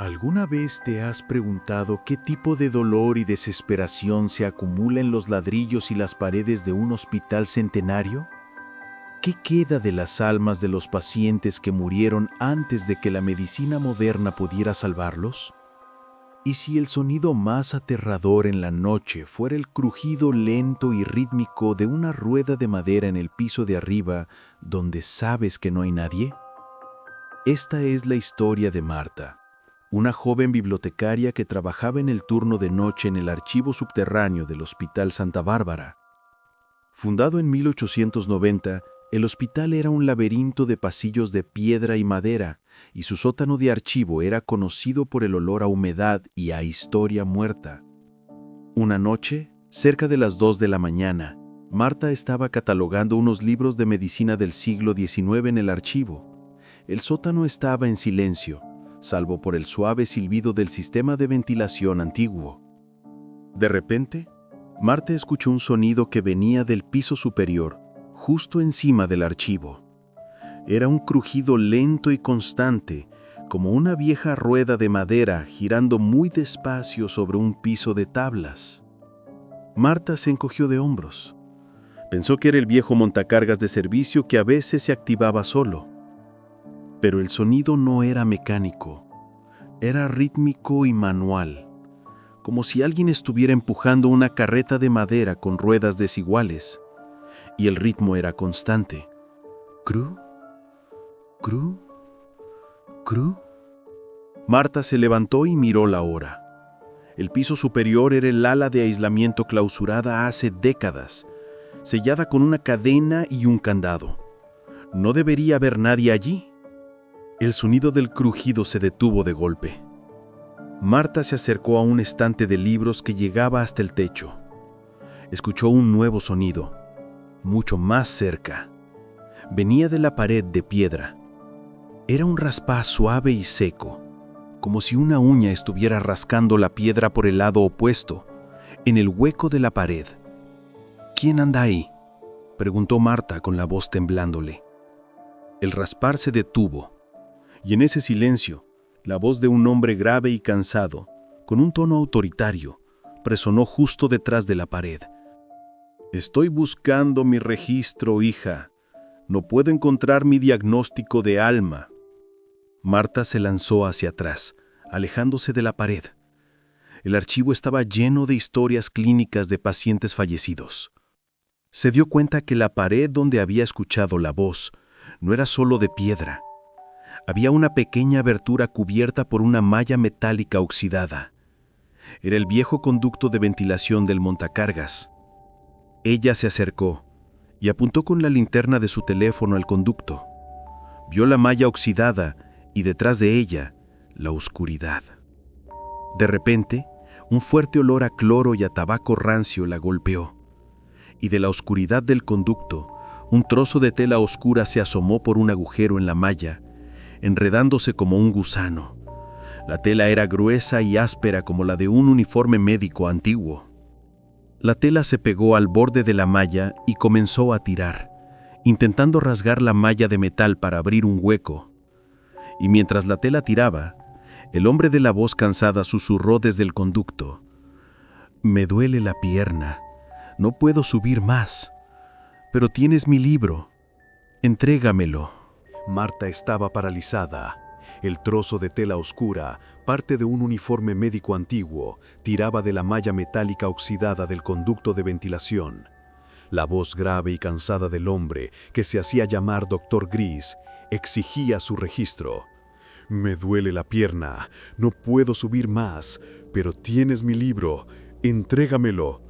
¿Alguna vez te has preguntado qué tipo de dolor y desesperación se acumula en los ladrillos y las paredes de un hospital centenario? ¿Qué queda de las almas de los pacientes que murieron antes de que la medicina moderna pudiera salvarlos? ¿Y si el sonido más aterrador en la noche fuera el crujido lento y rítmico de una rueda de madera en el piso de arriba donde sabes que no hay nadie? Esta es la historia de Marta, una joven bibliotecaria que trabajaba en el turno de noche en el archivo subterráneo del Hospital Santa Bárbara. Fundado en 1890, el hospital era un laberinto de pasillos de piedra y madera, y su sótano de archivo era conocido por el olor a humedad y a historia muerta. Una noche, cerca de las 2 de la mañana, Marta estaba catalogando unos libros de medicina del siglo XIX en el archivo. El sótano estaba en silencio, salvo por el suave silbido del sistema de ventilación antiguo. De repente, Marta escuchó un sonido que venía del piso superior, justo encima del archivo. Era un crujido lento y constante, como una vieja rueda de madera girando muy despacio sobre un piso de tablas. Marta se encogió de hombros. Pensó que era el viejo montacargas de servicio que a veces se activaba solo. Pero el sonido no era mecánico, era rítmico y manual, como si alguien estuviera empujando una carreta de madera con ruedas desiguales. Y el ritmo era constante. Cru, cru, cru. Marta se levantó y miró la hora. El piso superior era el ala de aislamiento clausurada hace décadas, sellada con una cadena y un candado. No debería haber nadie allí. El sonido del crujido se detuvo de golpe. Marta se acercó a un estante de libros que llegaba hasta el techo. Escuchó un nuevo sonido, mucho más cerca. Venía de la pared de piedra. Era un raspar suave y seco, como si una uña estuviera rascando la piedra por el lado opuesto, en el hueco de la pared. ¿Quién anda ahí?, preguntó Marta con la voz temblándole. El raspar se detuvo, y en ese silencio, la voz de un hombre grave y cansado, con un tono autoritario, resonó justo detrás de la pared. «Estoy buscando mi registro, hija. No puedo encontrar mi diagnóstico de alma». Marta se lanzó hacia atrás, alejándose de la pared. El archivo estaba lleno de historias clínicas de pacientes fallecidos. Se dio cuenta que la pared donde había escuchado la voz no era solo de piedra. Había una pequeña abertura cubierta por una malla metálica oxidada. Era el viejo conducto de ventilación del montacargas. Ella se acercó y apuntó con la linterna de su teléfono al conducto. Vio la malla oxidada y detrás de ella, la oscuridad. De repente, un fuerte olor a cloro y a tabaco rancio la golpeó, y de la oscuridad del conducto, un trozo de tela oscura se asomó por un agujero en la malla, enredándose como un gusano. La tela era gruesa y áspera como la de un uniforme médico antiguo. La tela se pegó al borde de la malla y comenzó a tirar, intentando rasgar la malla de metal para abrir un hueco. Y mientras la tela tiraba, el hombre de la voz cansada susurró desde el conducto: «Me duele la pierna, no puedo subir más, pero tienes mi libro, entrégamelo». Marta estaba paralizada. El trozo de tela oscura, parte de un uniforme médico antiguo, tiraba de la malla metálica oxidada del conducto de ventilación. La voz grave y cansada del hombre, que se hacía llamar Dr. Gris, exigía su registro. «Me duele la pierna, no puedo subir más, pero tienes mi libro, entrégamelo».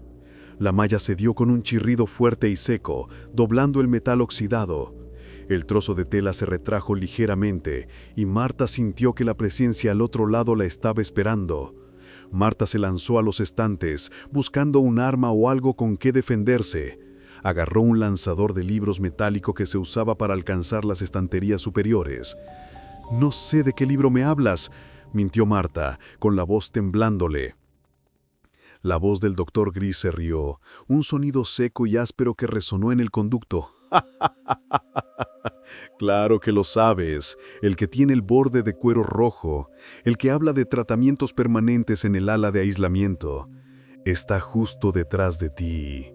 La malla cedió con un chirrido fuerte y seco, doblando el metal oxidado. El trozo de tela se retrajo ligeramente y Marta sintió que la presencia al otro lado la estaba esperando. Marta se lanzó a los estantes, buscando un arma o algo con que defenderse. Agarró un lanzador de libros metálico que se usaba para alcanzar las estanterías superiores. «No sé de qué libro me hablas», mintió Marta, con la voz temblándole. La voz del doctor Gris se rió, un sonido seco y áspero que resonó en el conducto. Claro que lo sabes, el que tiene el borde de cuero rojo, el que habla de tratamientos permanentes en el ala de aislamiento. Está justo detrás de ti.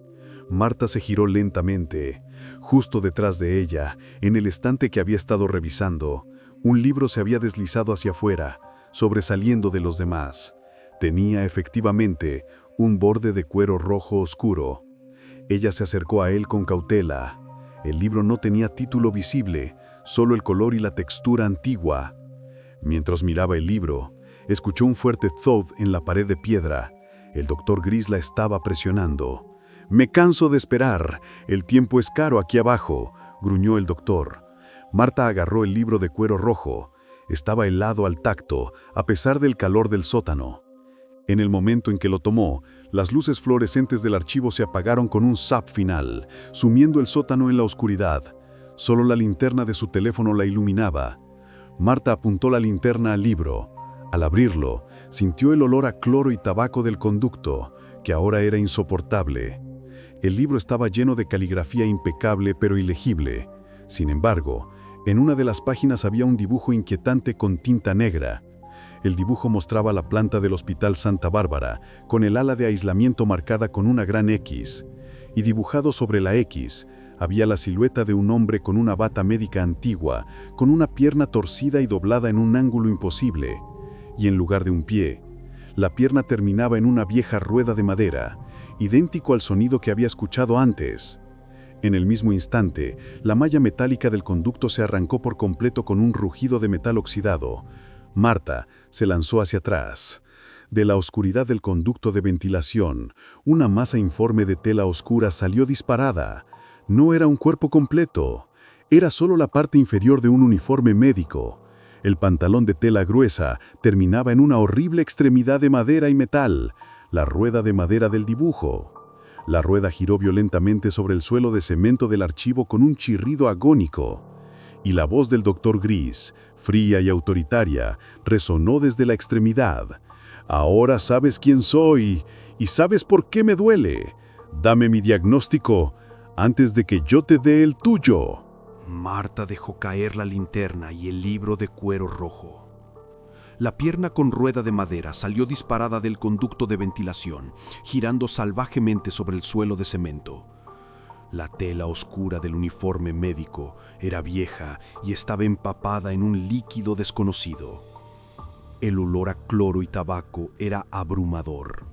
Marta se giró lentamente. Justo detrás de ella, en el estante que había estado revisando, un libro se había deslizado hacia afuera, sobresaliendo de los demás. Tenía efectivamente un borde de cuero rojo oscuro. Ella se acercó a él con cautela. El libro no tenía título visible, solo el color y la textura antigua. Mientras miraba el libro, escuchó un fuerte thud en la pared de piedra. El doctor Gris la estaba presionando. «Me canso de esperar. El tiempo es caro aquí abajo», gruñó el doctor. Marta agarró el libro de cuero rojo. Estaba helado al tacto, a pesar del calor del sótano. En el momento en que lo tomó, las luces fluorescentes del archivo se apagaron con un zap final, sumiendo el sótano en la oscuridad. Solo la linterna de su teléfono la iluminaba. Marta apuntó la linterna al libro. Al abrirlo, sintió el olor a cloro y tabaco del conducto, que ahora era insoportable. El libro estaba lleno de caligrafía impecable pero ilegible. Sin embargo, en una de las páginas había un dibujo inquietante con tinta negra. El dibujo mostraba la planta del Hospital Santa Bárbara, con el ala de aislamiento marcada con una gran X. Y dibujado sobre la X, había la silueta de un hombre con una bata médica antigua, con una pierna torcida y doblada en un ángulo imposible. Y en lugar de un pie, la pierna terminaba en una vieja rueda de madera, idéntico al sonido que había escuchado antes. En el mismo instante, la malla metálica del conducto se arrancó por completo con un rugido de metal oxidado. Marta se lanzó hacia atrás. De la oscuridad del conducto de ventilación, una masa informe de tela oscura salió disparada. No era un cuerpo completo, era solo la parte inferior de un uniforme médico. El pantalón de tela gruesa terminaba en una horrible extremidad de madera y metal, la rueda de madera del dibujo. La rueda giró violentamente sobre el suelo de cemento del archivo con un chirrido agónico. Y la voz del doctor Gris, fría y autoritaria, resonó desde la extremidad. «Ahora sabes quién soy y sabes por qué me duele. Dame mi diagnóstico antes de que yo te dé el tuyo». Marta dejó caer la linterna y el libro de cuero rojo. La pierna con rueda de madera salió disparada del conducto de ventilación, girando salvajemente sobre el suelo de cemento. La tela oscura del uniforme médico era vieja y estaba empapada en un líquido desconocido. El olor a cloro y tabaco era abrumador.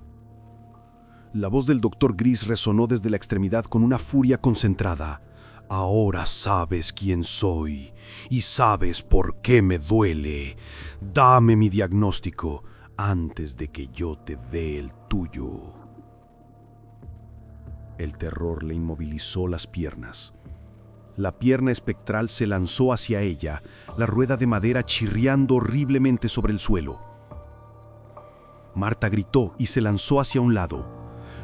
La voz del doctor Gris resonó desde la extremidad con una furia concentrada. «Ahora sabes quién soy y sabes por qué me duele. Dame mi diagnóstico antes de que yo te dé el tuyo». El terror le inmovilizó las piernas. La pierna espectral se lanzó hacia ella, la rueda de madera chirriando horriblemente sobre el suelo. Marta gritó y se lanzó hacia un lado.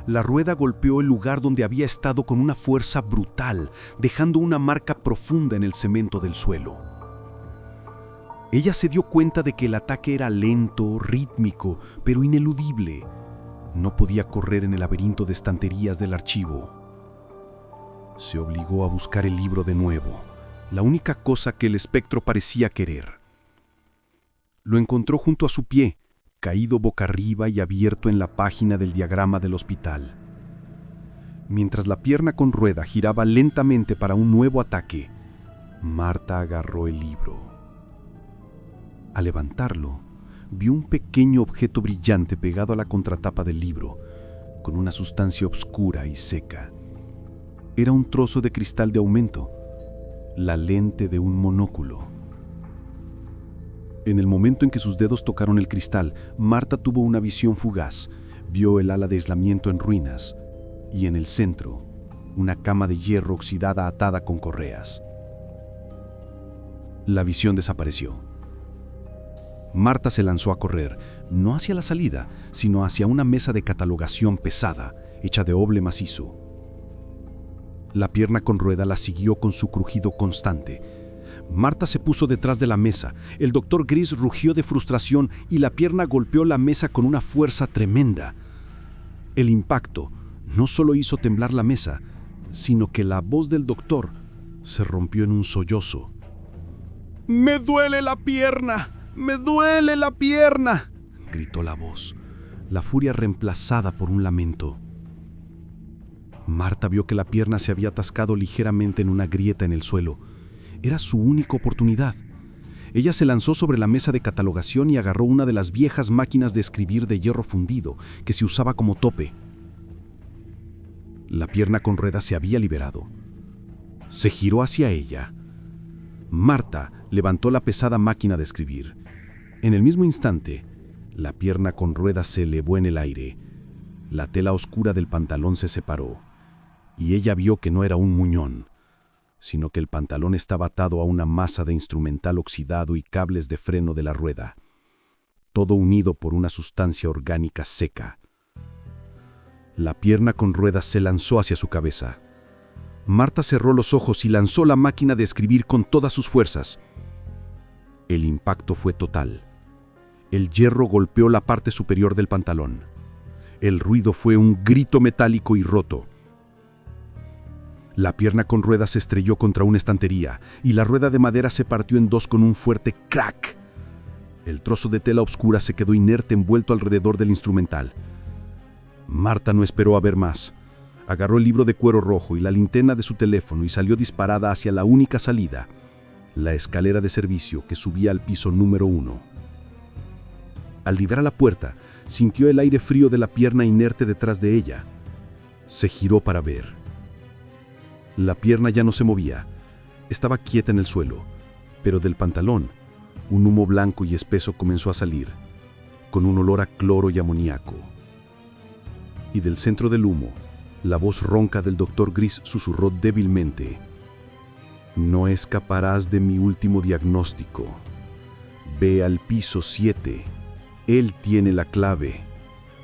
La rueda golpeó el lugar donde había estado con una fuerza brutal, dejando una marca profunda en el cemento del suelo. Ella se dio cuenta de que el ataque era lento, rítmico, pero ineludible. No podía correr en el laberinto de estanterías del archivo. Se obligó a buscar el libro de nuevo, la única cosa que el espectro parecía querer. Lo encontró junto a su pie, caído boca arriba y abierto en la página del diagrama del hospital. Mientras la pierna con rueda giraba lentamente para un nuevo ataque, Marta agarró el libro. Al levantarlo, vio un pequeño objeto brillante pegado a la contratapa del libro, con una sustancia oscura y seca. Era un trozo de cristal de aumento, la lente de un monóculo. En el momento en que sus dedos tocaron el cristal, Marta tuvo una visión fugaz. Vio el ala de aislamiento en ruinas y en el centro, una cama de hierro oxidada atada con correas. La visión desapareció. Marta se lanzó a correr, no hacia la salida, sino hacia una mesa de catalogación pesada, hecha de oble macizo. La pierna con rueda la siguió con su crujido constante. Marta se puso detrás de la mesa. El doctor Gris rugió de frustración y la pierna golpeó la mesa con una fuerza tremenda. El impacto no solo hizo temblar la mesa, sino que la voz del doctor se rompió en un sollozo. ¡Me duele la pierna! ¡Me duele la pierna!, gritó la voz, la furia reemplazada por un lamento. Marta vio que la pierna se había atascado ligeramente en una grieta en el suelo. Era su única oportunidad. Ella se lanzó sobre la mesa de catalogación y agarró una de las viejas máquinas de escribir de hierro fundido que se usaba como tope. La pierna con ruedas se había liberado. Se giró hacia ella. Marta levantó la pesada máquina de escribir. En el mismo instante, la pierna con ruedas se elevó en el aire. La tela oscura del pantalón se separó, y ella vio que no era un muñón, sino que el pantalón estaba atado a una masa de instrumental oxidado y cables de freno de la rueda, todo unido por una sustancia orgánica seca. La pierna con ruedas se lanzó hacia su cabeza. Marta cerró los ojos y lanzó la máquina de escribir con todas sus fuerzas. El impacto fue total. El hierro golpeó la parte superior del pantalón. El ruido fue un grito metálico y roto. La pierna con ruedas se estrelló contra una estantería y la rueda de madera se partió en dos con un fuerte crack. El trozo de tela oscura se quedó inerte envuelto alrededor del instrumental. Marta no esperó a ver más. Agarró el libro de cuero rojo y la linterna de su teléfono y salió disparada hacia la única salida, la escalera de servicio que subía al piso número 1. Al llegar a la puerta, sintió el aire frío de la pierna inerte detrás de ella. Se giró para ver. La pierna ya no se movía. Estaba quieta en el suelo, pero del pantalón, un humo blanco y espeso comenzó a salir, con un olor a cloro y amoníaco. Y del centro del humo, la voz ronca del doctor Gris susurró débilmente: «No escaparás de mi último diagnóstico. Ve al piso 7. Él tiene la clave».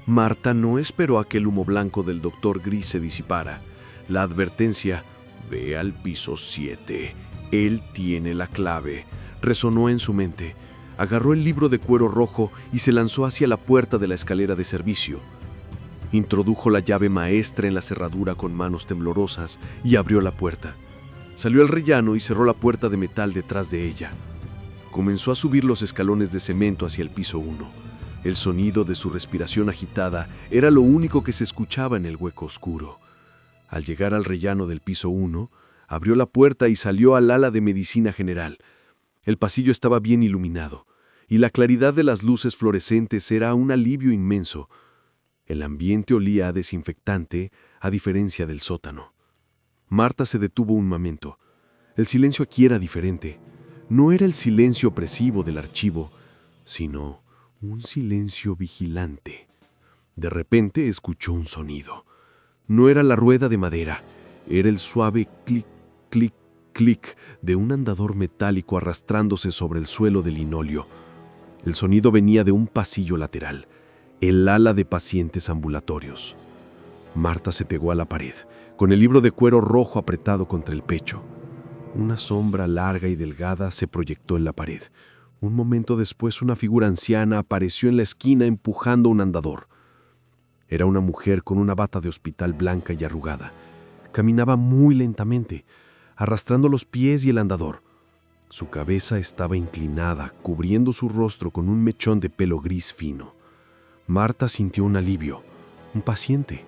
Marta no esperó a que el humo blanco del doctor Gris se disipara. La advertencia, «Ve al piso 7. Él tiene la clave», resonó en su mente. Agarró el libro de cuero rojo y se lanzó hacia la puerta de la escalera de servicio. Introdujo la llave maestra en la cerradura con manos temblorosas y abrió la puerta. Salió al rellano y cerró la puerta de metal detrás de ella. Comenzó a subir los escalones de cemento hacia el piso 1. El sonido de su respiración agitada era lo único que se escuchaba en el hueco oscuro. Al llegar al rellano del piso 1, abrió la puerta y salió al ala de medicina general. El pasillo estaba bien iluminado, y la claridad de las luces fluorescentes era un alivio inmenso. El ambiente olía a desinfectante, a diferencia del sótano. Marta se detuvo un momento. El silencio aquí era diferente. No era el silencio opresivo del archivo, sino un silencio vigilante. De repente escuchó un sonido. No era la rueda de madera, era el suave clic, clic, clic de un andador metálico arrastrándose sobre el suelo de linóleo. El sonido venía de un pasillo lateral, el ala de pacientes ambulatorios. Marta se pegó a la pared, con el libro de cuero rojo apretado contra el pecho. Una sombra larga y delgada se proyectó en la pared. Un momento después, una figura anciana apareció en la esquina empujando un andador. Era una mujer con una bata de hospital blanca y arrugada. Caminaba muy lentamente, arrastrando los pies y el andador. Su cabeza estaba inclinada, cubriendo su rostro con un mechón de pelo gris fino. Marta sintió un alivio. Un paciente,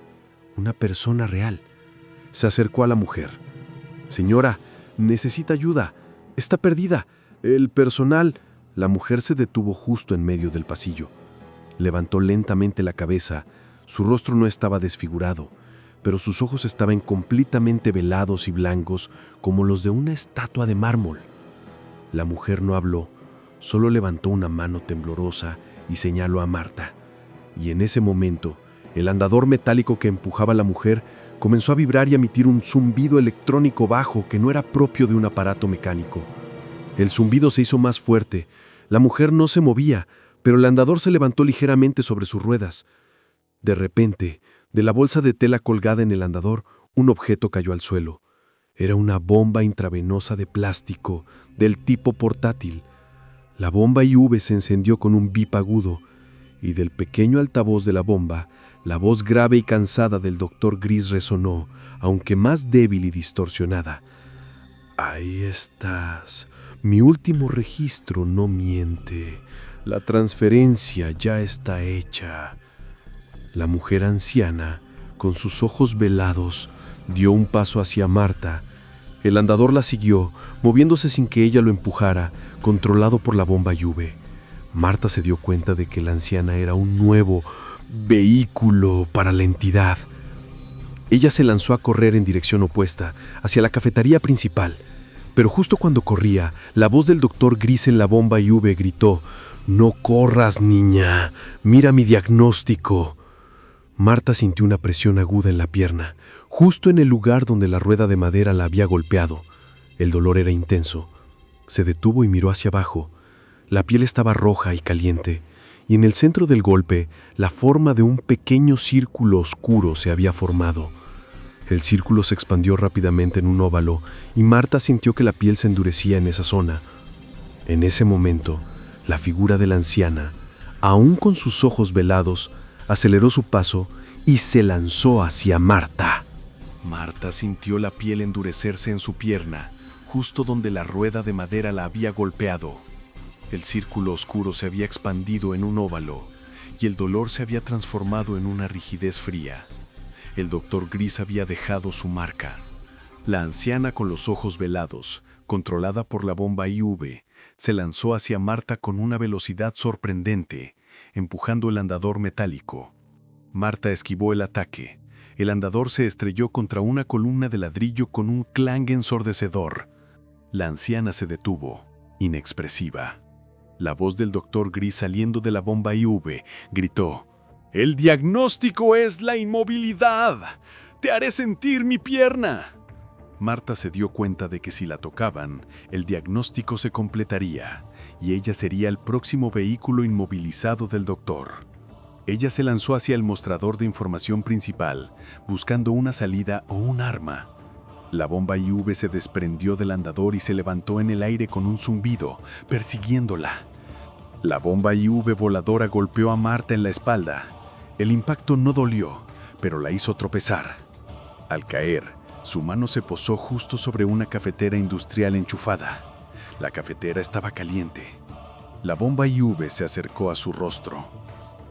una persona real. Se acercó a la mujer. «Señora, necesita ayuda. Está perdida. El personal...» La mujer se detuvo justo en medio del pasillo. Levantó lentamente la cabeza. Su rostro no estaba desfigurado, pero sus ojos estaban completamente velados y blancos como los de una estatua de mármol. La mujer no habló, solo levantó una mano temblorosa y señaló a Marta. Y en ese momento, el andador metálico que empujaba a la mujer comenzó a vibrar y a emitir un zumbido electrónico bajo que no era propio de un aparato mecánico. El zumbido se hizo más fuerte. La mujer no se movía, pero el andador se levantó ligeramente sobre sus ruedas. De repente, de la bolsa de tela colgada en el andador, un objeto cayó al suelo. Era una bomba intravenosa de plástico, del tipo portátil. La bomba IV se encendió con un bip agudo, y del pequeño altavoz de la bomba, la voz grave y cansada del doctor Gris resonó, aunque más débil y distorsionada. «Ahí estás. Mi último registro no miente. La transferencia ya está hecha. La mujer anciana, con sus ojos velados, dio un paso hacia Marta. El andador la siguió, moviéndose sin que ella lo empujara, controlado por la bomba Juve. Marta se dio cuenta de que la anciana era un nuevo vehículo para la entidad. Ella se lanzó a correr en dirección opuesta, hacia la cafetería principal. Pero justo cuando corría, la voz del doctor Gris en la bomba Juve gritó: «No corras, niña, mira mi diagnóstico». Marta sintió una presión aguda en la pierna, justo en el lugar donde la rueda de madera la había golpeado. El dolor era intenso. Se detuvo y miró hacia abajo. La piel estaba roja y caliente, y en el centro del golpe, la forma de un pequeño círculo oscuro se había formado. El círculo se expandió rápidamente en un óvalo, y Marta sintió que la piel se endurecía en esa zona. En ese momento, la figura de la anciana, aún con sus ojos velados, aceleró su paso y se lanzó hacia Marta. Marta sintió la piel endurecerse en su pierna, justo donde la rueda de madera la había golpeado. El círculo oscuro se había expandido en un óvalo, y el dolor se había transformado en una rigidez fría. El doctor Gris había dejado su marca. La anciana, con los ojos velados, controlada por la bomba IV, se lanzó hacia Marta con una velocidad sorprendente, empujando el andador metálico. Marta esquivó el ataque. El andador se estrelló contra una columna de ladrillo con un clang ensordecedor. La anciana se detuvo, inexpresiva. La voz del doctor Gris saliendo de la bomba IV gritó: «El diagnóstico es la inmovilidad. Te haré sentir mi pierna». Marta se dio cuenta de que si la tocaban, el diagnóstico se completaría y ella sería el próximo vehículo inmovilizado del doctor. Ella se lanzó hacia el mostrador de información principal, buscando una salida o un arma. La bomba IV se desprendió del andador y se levantó en el aire con un zumbido, persiguiéndola. La bomba IV voladora golpeó a Marta en la espalda. El impacto no dolió, pero la hizo tropezar. Al caer, su mano se posó justo sobre una cafetera industrial enchufada. La cafetera estaba caliente. La bomba IV se acercó a su rostro.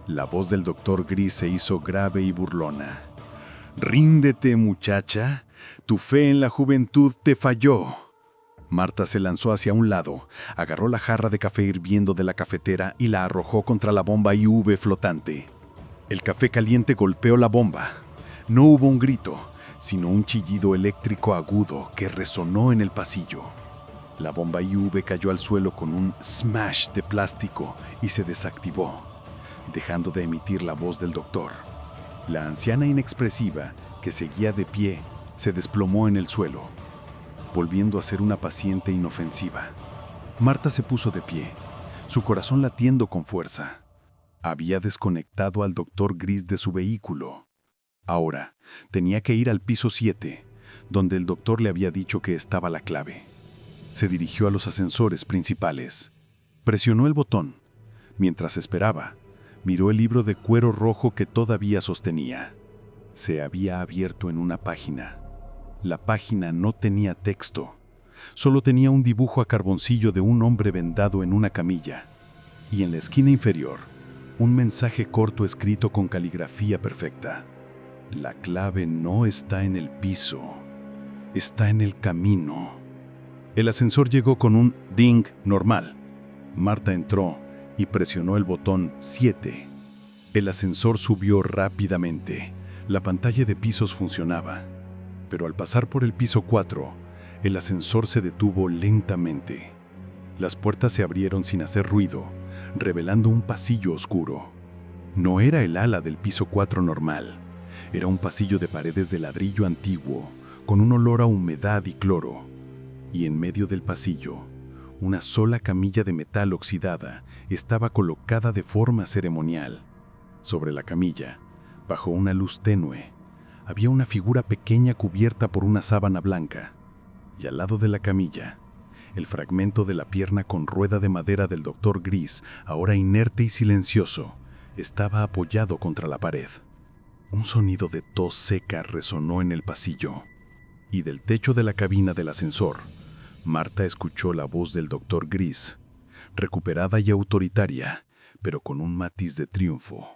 La voz del doctor Gris se hizo grave y burlona. «Ríndete, muchacha. Tu fe en la juventud te falló». Marta se lanzó hacia un lado, agarró la jarra de café hirviendo de la cafetera y la arrojó contra la bomba IV flotante. El café caliente golpeó la bomba. No hubo un grito, sino un chillido eléctrico agudo que resonó en el pasillo. La bomba IV cayó al suelo con un smash de plástico y se desactivó, dejando de emitir la voz del doctor. La anciana inexpresiva, que seguía de pie, se desplomó en el suelo, volviendo a ser una paciente inofensiva. Marta se puso de pie, su corazón latiendo con fuerza. Había desconectado al doctor Gris de su vehículo. Ahora tenía que ir al piso 7, donde el doctor le había dicho que estaba la clave. Se dirigió a los ascensores principales. Presionó el botón. Mientras esperaba, miró el libro de cuero rojo que todavía sostenía. Se había abierto en una página. La página no tenía texto. Solo tenía un dibujo a carboncillo de un hombre vendado en una camilla. Y en la esquina inferior, un mensaje corto escrito con caligrafía perfecta. La clave no está en el piso, está en el camino. El ascensor llegó con un ding normal. Marta entró y presionó el botón 7. El ascensor subió rápidamente. La pantalla de pisos funcionaba. Pero al pasar por el piso 4, el ascensor se detuvo lentamente. Las puertas se abrieron sin hacer ruido, revelando un pasillo oscuro. No era el ala del piso 4 normal. Era un pasillo de paredes de ladrillo antiguo, con un olor a humedad y cloro. Y en medio del pasillo, una sola camilla de metal oxidada estaba colocada de forma ceremonial. Sobre la camilla, bajo una luz tenue, había una figura pequeña cubierta por una sábana blanca. Y al lado de la camilla, el fragmento de la pierna con rueda de madera del doctor Gris, ahora inerte y silencioso, estaba apoyado contra la pared. Un sonido de tos seca resonó en el pasillo, y del techo de la cabina del ascensor, Marta escuchó la voz del doctor Gris, recuperada y autoritaria, pero con un matiz de triunfo.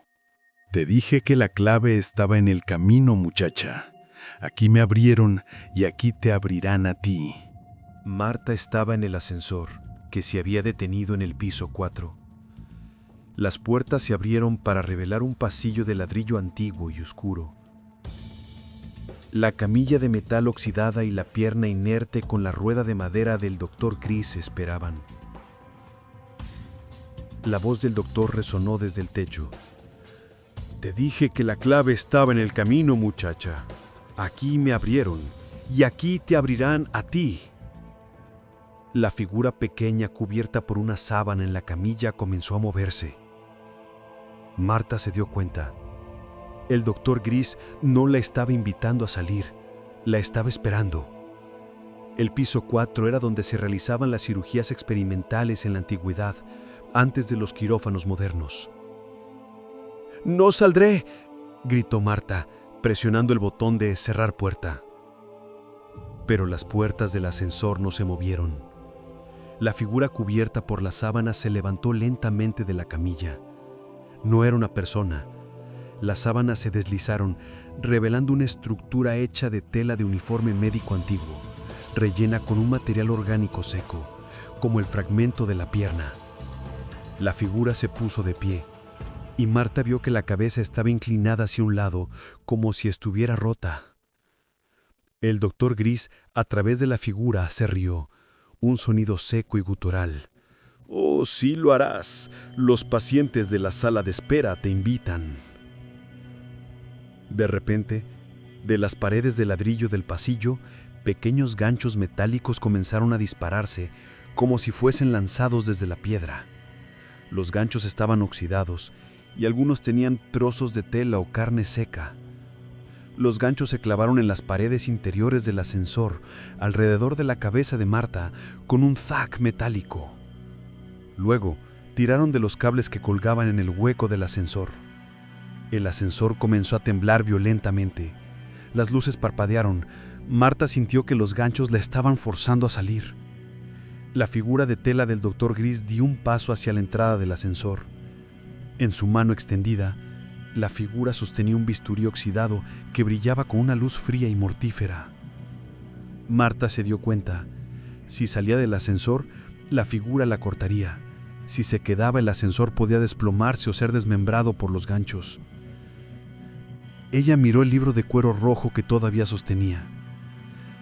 Te dije que la clave estaba en el camino, muchacha. Aquí me abrieron y aquí te abrirán a ti. Marta estaba en el ascensor, que se había detenido en el piso 4. Las puertas se abrieron para revelar un pasillo de ladrillo antiguo y oscuro. La camilla de metal oxidada y la pierna inerte con la rueda de madera del doctor Gris esperaban. La voz del doctor resonó desde el techo. Te dije que la clave estaba en el camino, muchacha. Aquí me abrieron y aquí te abrirán a ti. La figura pequeña cubierta por una sábana en la camilla comenzó a moverse. Marta se dio cuenta. El doctor Gris no la estaba invitando a salir, la estaba esperando. El piso 4 era donde se realizaban las cirugías experimentales en la antigüedad, antes de los quirófanos modernos. ¡No saldré!, gritó Marta, presionando el botón de cerrar puerta. Pero las puertas del ascensor no se movieron. La figura cubierta por la sábana se levantó lentamente de la camilla. No era una persona. Las sábanas se deslizaron, revelando una estructura hecha de tela de uniforme médico antiguo, rellena con un material orgánico seco, como el fragmento de la pierna. La figura se puso de pie, y Marta vio que la cabeza estaba inclinada hacia un lado, como si estuviera rota. El doctor Gris, a través de la figura, se rió, un sonido seco y gutural. «Oh, sí lo harás. Los pacientes de la sala de espera te invitan». De repente, de las paredes de ladrillo del pasillo, pequeños ganchos metálicos comenzaron a dispararse, como si fuesen lanzados desde la piedra. Los ganchos estaban oxidados, y algunos tenían trozos de tela o carne seca. Los ganchos se clavaron en las paredes interiores del ascensor, alrededor de la cabeza de Marta, con un zac metálico. Luego, tiraron de los cables que colgaban en el hueco del ascensor. El ascensor comenzó a temblar violentamente. Las luces parpadearon. Marta sintió que los ganchos la estaban forzando a salir. La figura de tela del doctor Gris dio un paso hacia la entrada del ascensor. En su mano extendida, la figura sostenía un bisturí oxidado que brillaba con una luz fría y mortífera. Marta se dio cuenta. Si salía del ascensor, la figura la cortaría. Si se quedaba, el ascensor podía desplomarse o ser desmembrado por los ganchos. Ella miró el libro de cuero rojo que todavía sostenía.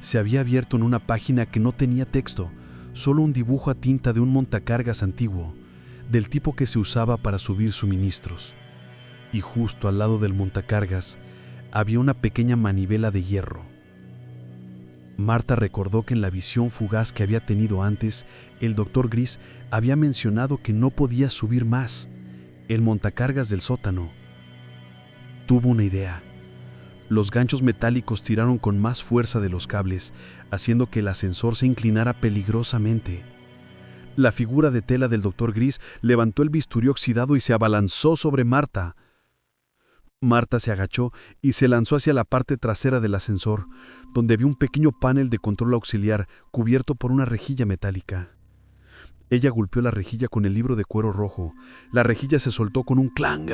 Se había abierto en una página que no tenía texto, solo un dibujo a tinta de un montacargas antiguo, del tipo que se usaba para subir suministros. Y justo al lado del montacargas había una pequeña manivela de hierro. Marta recordó que en la visión fugaz que había tenido antes, el doctor Gris había mencionado que no podía subir más, el montacargas del sótano. Tuvo una idea. Los ganchos metálicos tiraron con más fuerza de los cables, haciendo que el ascensor se inclinara peligrosamente. La figura de tela del doctor Gris levantó el bisturí oxidado y se abalanzó sobre Marta. Marta se agachó y se lanzó hacia la parte trasera del ascensor, donde había un pequeño panel de control auxiliar cubierto por una rejilla metálica. Ella golpeó la rejilla con el libro de cuero rojo. La rejilla se soltó con un clang.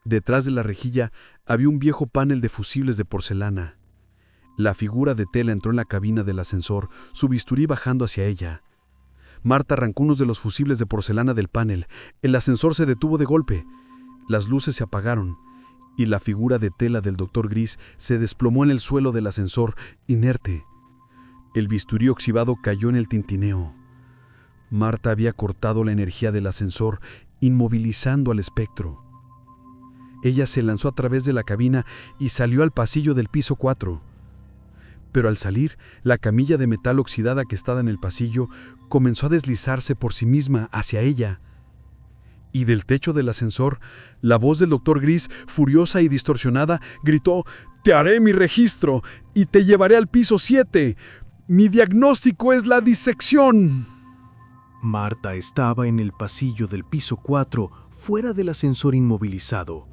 Detrás de la rejilla había un viejo panel de fusibles de porcelana. La figura de tela entró en la cabina del ascensor, su bisturí bajando hacia ella. Marta arrancó unos de los fusibles de porcelana del panel. El ascensor se detuvo de golpe. Las luces se apagaron y la figura de tela del doctor Gris se desplomó en el suelo del ascensor, inerte. El bisturí oxidado cayó en el tintineo. Marta había cortado la energía del ascensor, inmovilizando al espectro. Ella se lanzó a través de la cabina y salió al pasillo del piso 4. Pero al salir, la camilla de metal oxidada que estaba en el pasillo comenzó a deslizarse por sí misma hacia ella. Y del techo del ascensor, la voz del doctor Gris, furiosa y distorsionada, gritó: «Te haré mi registro y te llevaré al piso 7. Mi diagnóstico es la disección». Marta estaba en el pasillo del piso 4, fuera del ascensor inmovilizado.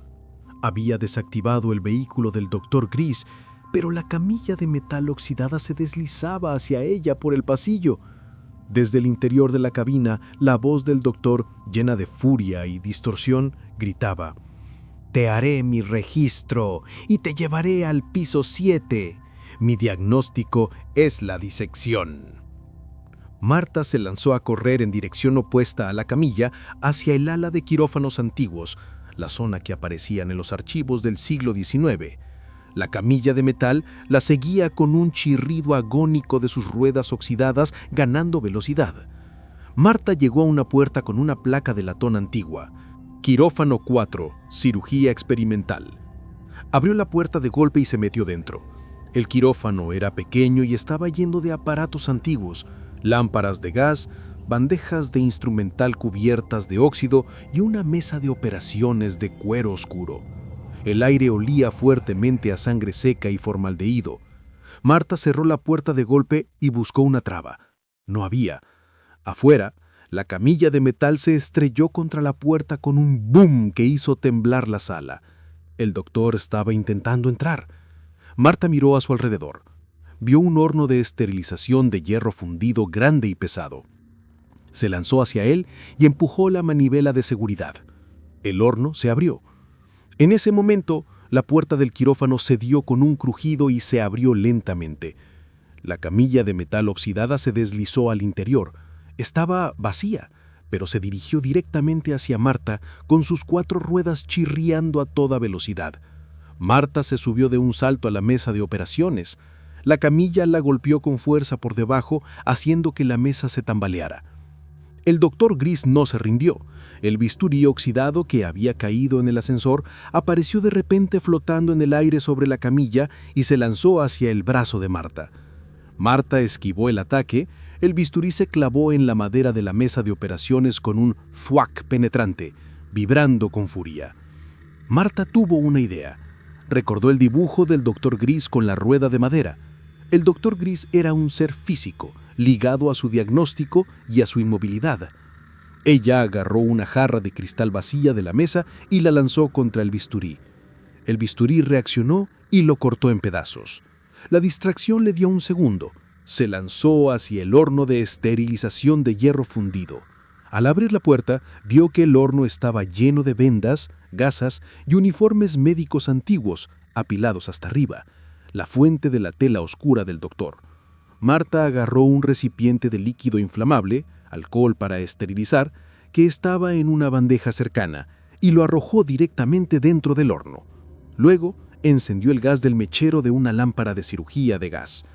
Había desactivado el vehículo del doctor Gris, pero la camilla de metal oxidada se deslizaba hacia ella por el pasillo. Desde el interior de la cabina, la voz del doctor, llena de furia y distorsión, gritaba: «Te haré mi registro y te llevaré al piso 7. Mi diagnóstico es la disección». Marta se lanzó a correr en dirección opuesta a la camilla hacia el ala de quirófanos antiguos, la zona que aparecía en los archivos del siglo XIX. La camilla de metal la seguía con un chirrido agónico de sus ruedas oxidadas, ganando velocidad. Marta llegó a una puerta con una placa de latón antigua: Quirófano 4, cirugía experimental. Abrió la puerta de golpe y se metió dentro. El quirófano era pequeño y estaba lleno de aparatos antiguos, lámparas de gas, bandejas de instrumental cubiertas de óxido y una mesa de operaciones de cuero oscuro. El aire olía fuertemente a sangre seca y formaldehído. Marta cerró la puerta de golpe y buscó una traba. No había. Afuera, la camilla de metal se estrelló contra la puerta con un boom que hizo temblar la sala. El doctor estaba intentando entrar. Marta miró a su alrededor. Vio un horno de esterilización de hierro fundido grande y pesado. Se lanzó hacia él y empujó la manivela de seguridad. El horno se abrió. En ese momento, la puerta del quirófano cedió con un crujido y se abrió lentamente. La camilla de metal oxidada se deslizó al interior. Estaba vacía, pero se dirigió directamente hacia Marta con sus 4 ruedas chirriando a toda velocidad. Marta se subió de un salto a la mesa de operaciones. La camilla la golpeó con fuerza por debajo, haciendo que la mesa se tambaleara. El doctor Gris no se rindió. El bisturí oxidado que había caído en el ascensor apareció de repente flotando en el aire sobre la camilla y se lanzó hacia el brazo de Marta. Marta esquivó el ataque. El bisturí se clavó en la madera de la mesa de operaciones con un thwack penetrante, vibrando con furia. Marta tuvo una idea. Recordó el dibujo del doctor Gris con la rueda de madera. El doctor Gris era un ser físico, ligado a su diagnóstico y a su inmovilidad. Ella agarró una jarra de cristal vacía de la mesa y la lanzó contra el bisturí. El bisturí reaccionó y lo cortó en pedazos. La distracción le dio un segundo. Se lanzó hacia el horno de esterilización de hierro fundido. Al abrir la puerta, vio que el horno estaba lleno de vendas, gasas y uniformes médicos antiguos, apilados hasta arriba, la fuente de la tela oscura del doctor. Marta agarró un recipiente de líquido inflamable, alcohol para esterilizar, que estaba en una bandeja cercana, y lo arrojó directamente dentro del horno. Luego, encendió el gas del mechero de una lámpara de cirugía de gas.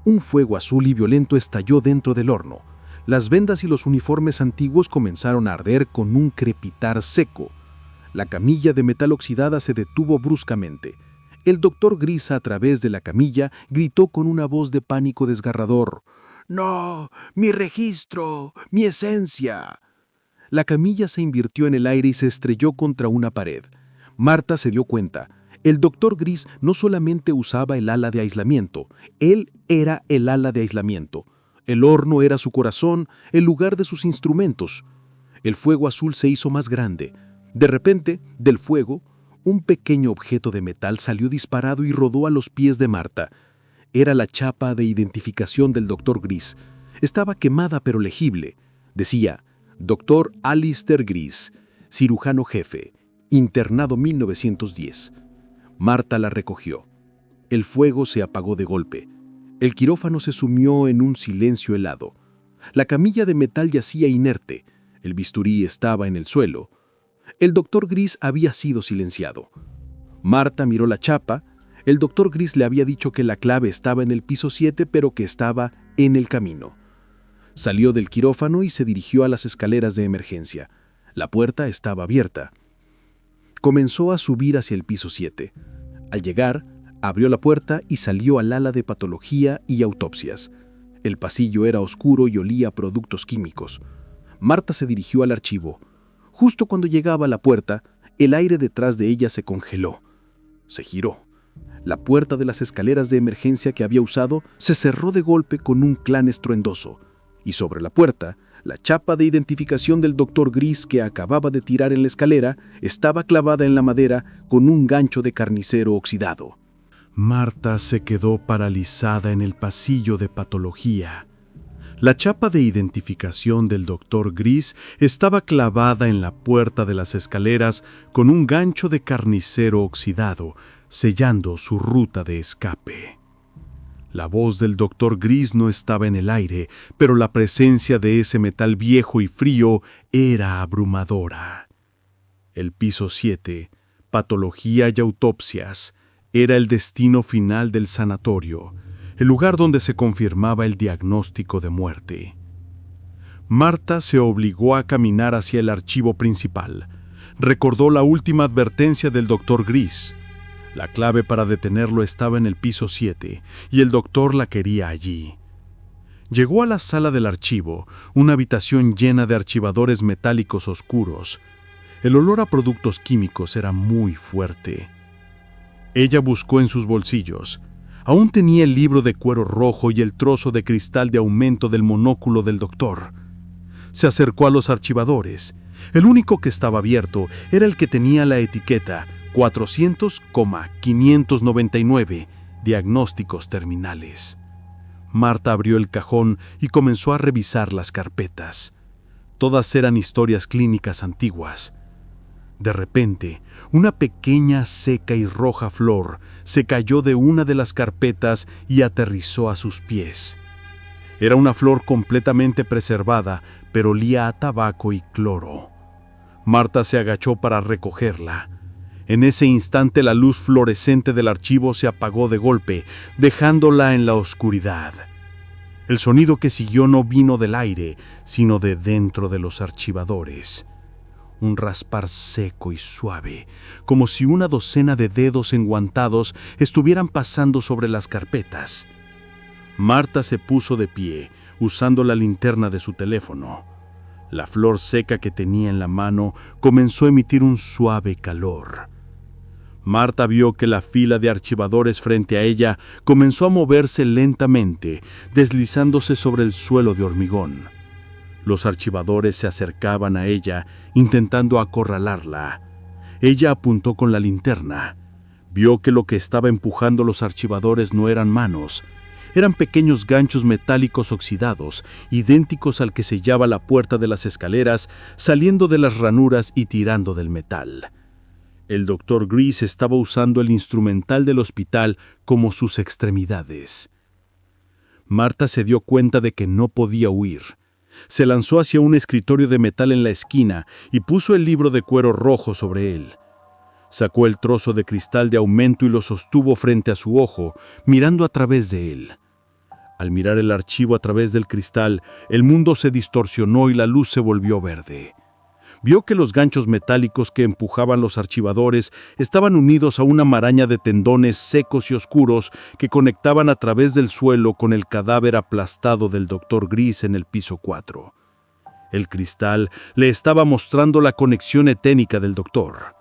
Un fuego azul y violento estalló dentro del horno. Las vendas y los uniformes antiguos comenzaron a arder con un crepitar seco. La camilla de metal oxidada se detuvo bruscamente. El doctor Gris, a través de la camilla, gritó con una voz de pánico desgarrador: «¡No! ¡Mi registro! ¡Mi esencia!». La camilla se invirtió en el aire y se estrelló contra una pared. Marta se dio cuenta. El doctor Gris no solamente usaba el ala de aislamiento, él era el ala de aislamiento. El horno era su corazón, el lugar de sus instrumentos. El fuego azul se hizo más grande. De repente, del fuego, un pequeño objeto de metal salió disparado y rodó a los pies de Marta. Era la chapa de identificación del doctor Gris. Estaba quemada pero legible. Decía: Dr. Alistair Gris, cirujano jefe, internado 1910. Marta la recogió. El fuego se apagó de golpe. El quirófano se sumió en un silencio helado. La camilla de metal yacía inerte. El bisturí estaba en el suelo. El doctor Gris había sido silenciado. Marta miró la chapa. El doctor Gris le había dicho que la clave estaba en el piso 7, pero que estaba en el camino. Salió del quirófano y se dirigió a las escaleras de emergencia. La puerta estaba abierta. Comenzó a subir hacia el piso 7. Al llegar, abrió la puerta y salió al ala de patología y autopsias. El pasillo era oscuro y olía a productos químicos. Marta se dirigió al archivo. Justo cuando llegaba a la puerta, el aire detrás de ella se congeló. Se giró. La puerta de las escaleras de emergencia que había usado se cerró de golpe con un clan estruendoso. Y sobre la puerta, la chapa de identificación del doctor Gris que acababa de tirar en la escalera estaba clavada en la madera con un gancho de carnicero oxidado. Marta se quedó paralizada en el pasillo de patología. La chapa de identificación del doctor Gris estaba clavada en la puerta de las escaleras con un gancho de carnicero oxidado, sellando su ruta de escape. La voz del doctor Gris no estaba en el aire, pero la presencia de ese metal viejo y frío era abrumadora. El piso 7, patología y autopsias, era el destino final del sanatorio, el lugar donde se confirmaba el diagnóstico de muerte. Marta se obligó a caminar hacia el archivo principal. Recordó la última advertencia del doctor Gris. La clave para detenerlo estaba en el piso 7, y el doctor la quería allí. Llegó a la sala del archivo, una habitación llena de archivadores metálicos oscuros. El olor a productos químicos era muy fuerte. Ella buscó en sus bolsillos. Aún tenía el libro de cuero rojo y el trozo de cristal de aumento del monóculo del doctor. Se acercó a los archivadores. El único que estaba abierto era el que tenía la etiqueta 400,599, diagnósticos terminales. Marta abrió el cajón y comenzó a revisar las carpetas. Todas eran historias clínicas antiguas. De repente, una pequeña, seca y roja flor se cayó de una de las carpetas y aterrizó a sus pies. Era una flor completamente preservada, pero olía a tabaco y cloro. Marta se agachó para recogerla. En ese instante la luz fluorescente del archivo se apagó de golpe, dejándola en la oscuridad. El sonido que siguió no vino del aire, sino de dentro de los archivadores. Un raspar seco y suave, como si una docena de dedos enguantados estuvieran pasando sobre las carpetas. Marta se puso de pie, usando la linterna de su teléfono. La flor seca que tenía en la mano comenzó a emitir un suave calor. Marta vio que la fila de archivadores frente a ella comenzó a moverse lentamente, deslizándose sobre el suelo de hormigón. Los archivadores se acercaban a ella, intentando acorralarla. Ella apuntó con la linterna. Vio que lo que estaba empujando los archivadores no eran manos. Eran pequeños ganchos metálicos oxidados, idénticos al que sellaba la puerta de las escaleras, saliendo de las ranuras y tirando del metal. El doctor Gris estaba usando el instrumental del hospital como sus extremidades. Marta se dio cuenta de que no podía huir. Se lanzó hacia un escritorio de metal en la esquina y puso el libro de cuero rojo sobre él. Sacó el trozo de cristal de aumento y lo sostuvo frente a su ojo, mirando a través de él. Al mirar el archivo a través del cristal, el mundo se distorsionó y la luz se volvió verde. Vio que los ganchos metálicos que empujaban los archivadores estaban unidos a una maraña de tendones secos y oscuros que conectaban a través del suelo con el cadáver aplastado del doctor Gris en el piso 4. El cristal le estaba mostrando la conexión eténica del doctor.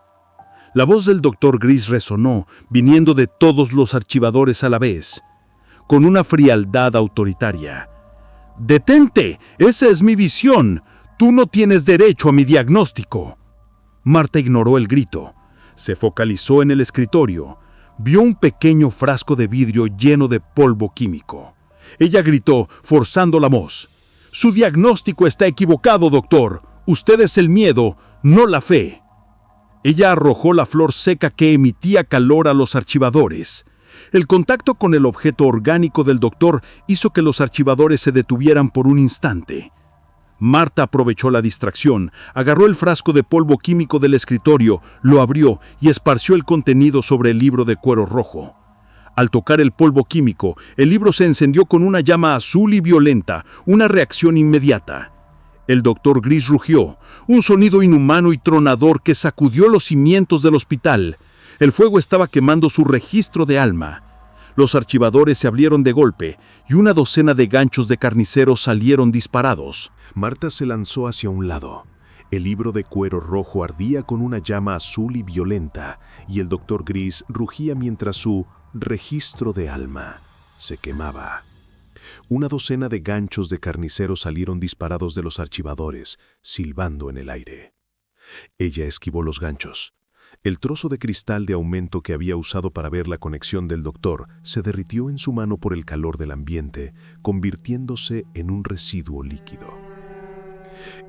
La voz del doctor Gris resonó, viniendo de todos los archivadores a la vez, con una frialdad autoritaria. «¡Detente! ¡Esa es mi visión! ¡Tú no tienes derecho a mi diagnóstico!». Marta ignoró el grito. Se focalizó en el escritorio. Vio un pequeño frasco de vidrio lleno de polvo químico. Ella gritó, forzando la voz: «Su diagnóstico está equivocado, doctor. Usted es el miedo, no la fe». Ella arrojó la flor seca que emitía calor a los archivadores. El contacto con el objeto orgánico del doctor hizo que los archivadores se detuvieran por un instante. Marta aprovechó la distracción, agarró el frasco de polvo químico del escritorio, lo abrió y esparció el contenido sobre el libro de cuero rojo. Al tocar el polvo químico, el libro se encendió con una llama azul y violenta, una reacción inmediata. El doctor Gris rugió, un sonido inhumano y tronador que sacudió los cimientos del hospital. El fuego estaba quemando su registro de alma. Los archivadores se abrieron de golpe y una docena de ganchos de carnicero salieron disparados. Marta se lanzó hacia un lado. El libro de cuero rojo ardía con una llama azul y violenta, y el doctor Gris rugía mientras su registro de alma se quemaba. Una docena de ganchos de carnicero salieron disparados de los archivadores, silbando en el aire. Ella esquivó los ganchos. El trozo de cristal de aumento que había usado para ver la conexión del doctor se derritió en su mano por el calor del ambiente, convirtiéndose en un residuo líquido.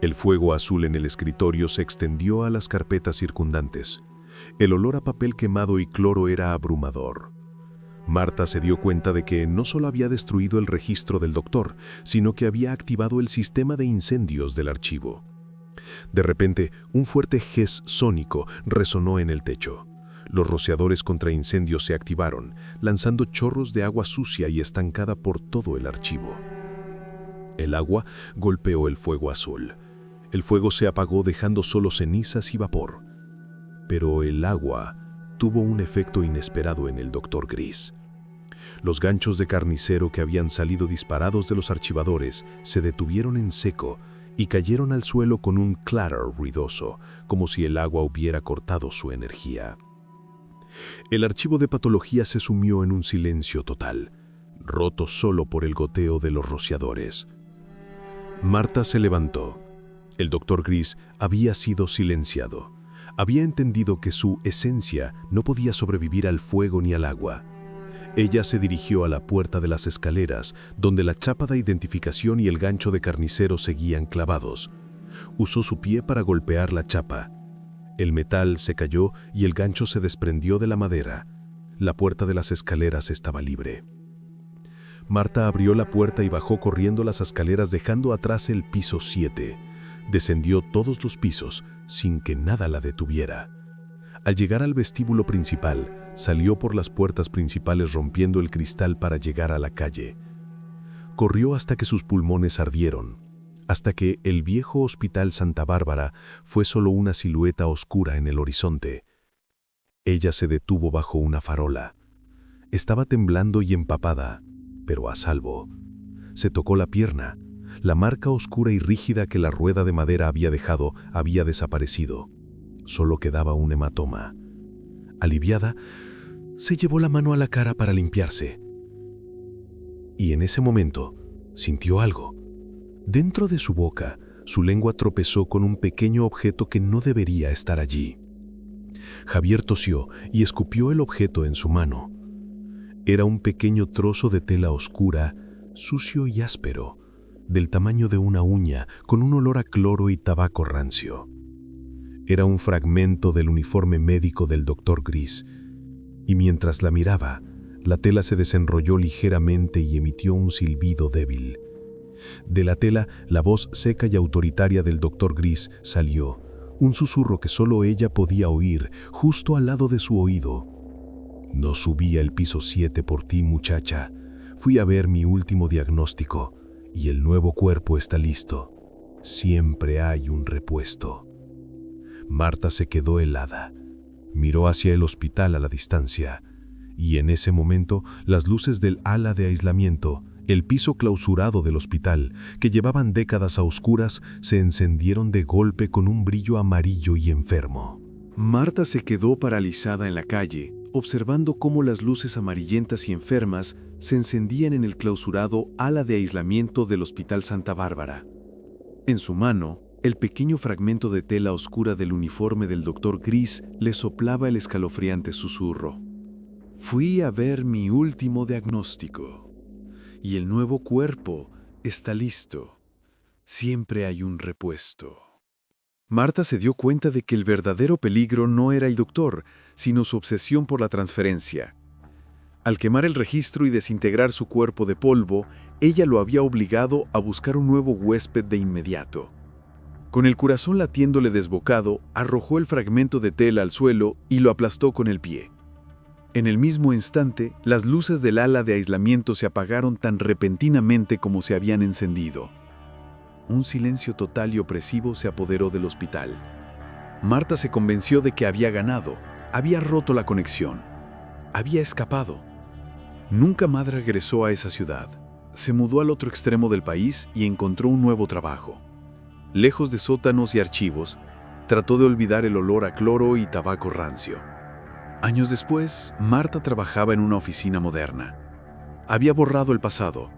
El fuego azul en el escritorio se extendió a las carpetas circundantes. El olor a papel quemado y cloro era abrumador. Marta se dio cuenta de que no solo había destruido el registro del doctor, sino que había activado el sistema de incendios del archivo. De repente, un fuerte ges sónico resonó en el techo. Los rociadores contra incendios se activaron, lanzando chorros de agua sucia y estancada por todo el archivo. El agua golpeó el fuego azul. El fuego se apagó dejando solo cenizas y vapor. Pero el agua tuvo un efecto inesperado en el Dr. Gris. Los ganchos de carnicero que habían salido disparados de los archivadores se detuvieron en seco y cayeron al suelo con un clatter ruidoso, como si el agua hubiera cortado su energía. El archivo de patología se sumió en un silencio total, roto solo por el goteo de los rociadores. Marta se levantó. El Dr. Gris había sido silenciado. Había entendido que su esencia no podía sobrevivir al fuego ni al agua. Ella se dirigió a la puerta de las escaleras, donde la chapa de identificación y el gancho de carnicero seguían clavados. Usó su pie para golpear la chapa. El metal se cayó y el gancho se desprendió de la madera. La puerta de las escaleras estaba libre. Marta abrió la puerta y bajó corriendo las escaleras dejando atrás el piso 7. Descendió todos los pisos sin que nada la detuviera. Al llegar al vestíbulo principal, salió por las puertas principales rompiendo el cristal para llegar a la calle. Corrió hasta que sus pulmones ardieron, hasta que el viejo Hospital Santa Bárbara fue solo una silueta oscura en el horizonte. Ella se detuvo bajo una farola. Estaba temblando y empapada, pero a salvo. Se tocó la pierna. La marca oscura y rígida que la rueda de madera había dejado había desaparecido. Solo quedaba un hematoma. Aliviada, se llevó la mano a la cara para limpiarse. Y en ese momento, sintió algo. Dentro de su boca, su lengua tropezó con un pequeño objeto que no debería estar allí. Javier tosió y escupió el objeto en su mano. Era un pequeño trozo de tela oscura, sucio y áspero, del tamaño de una uña, con un olor a cloro y tabaco rancio. Era un fragmento del uniforme médico del Dr. Gris, y mientras la miraba, la tela se desenrolló ligeramente y emitió un silbido débil. De la tela, la voz seca y autoritaria del Dr. Gris salió, un susurro que solo ella podía oír, justo al lado de su oído. «No subí al piso 7 por ti, muchacha. Fui a ver mi último diagnóstico, y el nuevo cuerpo está listo. Siempre hay un repuesto». Marta se quedó helada. Miró hacia el hospital a la distancia, y en ese momento las luces del ala de aislamiento, el piso clausurado del hospital, que llevaban décadas a oscuras, se encendieron de golpe con un brillo amarillo y enfermo. Marta se quedó paralizada en la calle, observando cómo las luces amarillentas y enfermas se encendían en el clausurado ala de aislamiento del Hospital Santa Bárbara. En su mano, el pequeño fragmento de tela oscura del uniforme del Dr. Gris le soplaba el escalofriante susurro. «Fui a ver mi último diagnóstico, y el nuevo cuerpo está listo. Siempre hay un repuesto». Marta se dio cuenta de que el verdadero peligro no era el doctor, sino su obsesión por la transferencia. Al quemar el registro y desintegrar su cuerpo de polvo, ella lo había obligado a buscar un nuevo huésped de inmediato. Con el corazón latiéndole desbocado, arrojó el fragmento de tela al suelo y lo aplastó con el pie. En el mismo instante, las luces del ala de aislamiento se apagaron tan repentinamente como se habían encendido. Un silencio total y opresivo se apoderó del hospital. Marta se convenció de que había ganado, había roto la conexión, había escapado. Nunca más regresó a esa ciudad. Se mudó al otro extremo del país y encontró un nuevo trabajo. Lejos de sótanos y archivos, trató de olvidar el olor a cloro y tabaco rancio. Años después, Marta trabajaba en una oficina moderna. Había borrado el pasado.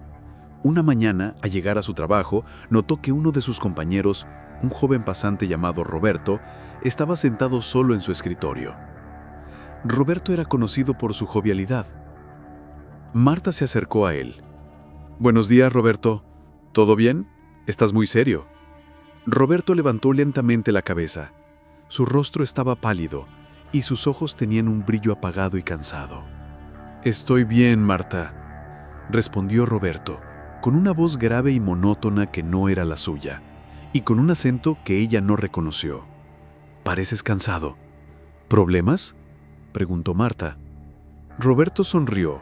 Una mañana, al llegar a su trabajo, notó que uno de sus compañeros, Un joven pasante llamado Roberto estaba sentado solo en su escritorio. Roberto era conocido por su jovialidad. Marta se acercó a él. «Buenos días, Roberto. ¿Todo bien? Estás muy serio». Roberto levantó lentamente la cabeza. Su rostro estaba pálido y sus ojos tenían un brillo apagado y cansado. «Estoy bien, Marta», respondió Roberto, con una voz grave y monótona que no era la suya, y con un acento que ella no reconoció. «Pareces cansado. ¿Problemas?», preguntó Marta. Roberto sonrió,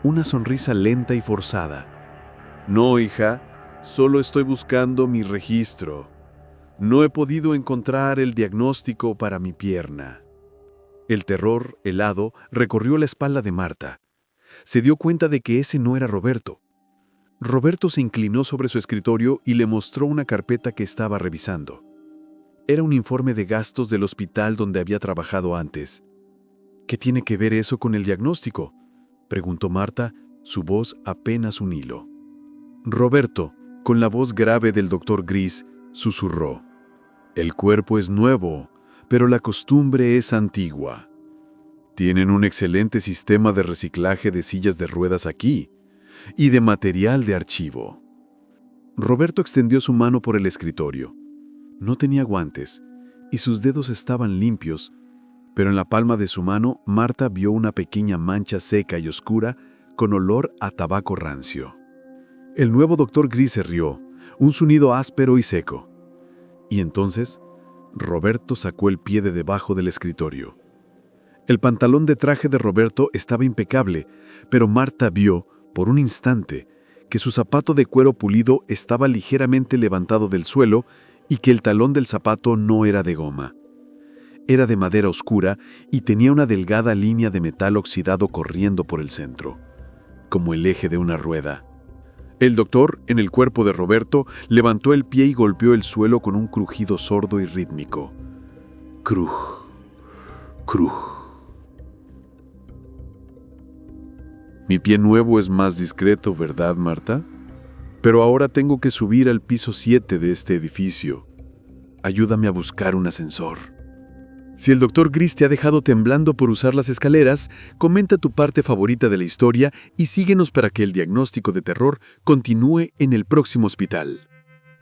una sonrisa lenta y forzada. «No, hija, solo estoy buscando mi registro. No he podido encontrar el diagnóstico para mi pierna». El terror, helado, recorrió la espalda de Marta. Se dio cuenta de que ese no era Roberto. Roberto se inclinó sobre su escritorio y le mostró una carpeta que estaba revisando. Era un informe de gastos del hospital donde había trabajado antes. «¿Qué tiene que ver eso con el diagnóstico?», preguntó Marta, su voz apenas un hilo. Roberto, con la voz grave del doctor Gris, susurró: «El cuerpo es nuevo, pero la costumbre es antigua. Tienen un excelente sistema de reciclaje de sillas de ruedas aquí y de material de archivo». Roberto extendió su mano por el escritorio. No tenía guantes y sus dedos estaban limpios, pero en la palma de su mano Marta vio una pequeña mancha seca y oscura con olor a tabaco rancio. El nuevo doctor Gris se rió, un sonido áspero y seco. Y entonces, Roberto sacó el pie de debajo del escritorio. El pantalón de traje de Roberto estaba impecable, pero Marta vio, por un instante, que su zapato de cuero pulido estaba ligeramente levantado del suelo y que el talón del zapato no era de goma. Era de madera oscura y tenía una delgada línea de metal oxidado corriendo por el centro, como el eje de una rueda. El doctor, en el cuerpo de Roberto, levantó el pie y golpeó el suelo con un crujido sordo y rítmico. Cruj, cruj. «Mi pie nuevo es más discreto, ¿verdad, Marta? Pero ahora tengo que subir al piso 7 de este edificio. Ayúdame a buscar un ascensor». Si el doctor Gris te ha dejado temblando por usar las escaleras, comenta tu parte favorita de la historia y síguenos para que el diagnóstico de terror continúe en el próximo hospital.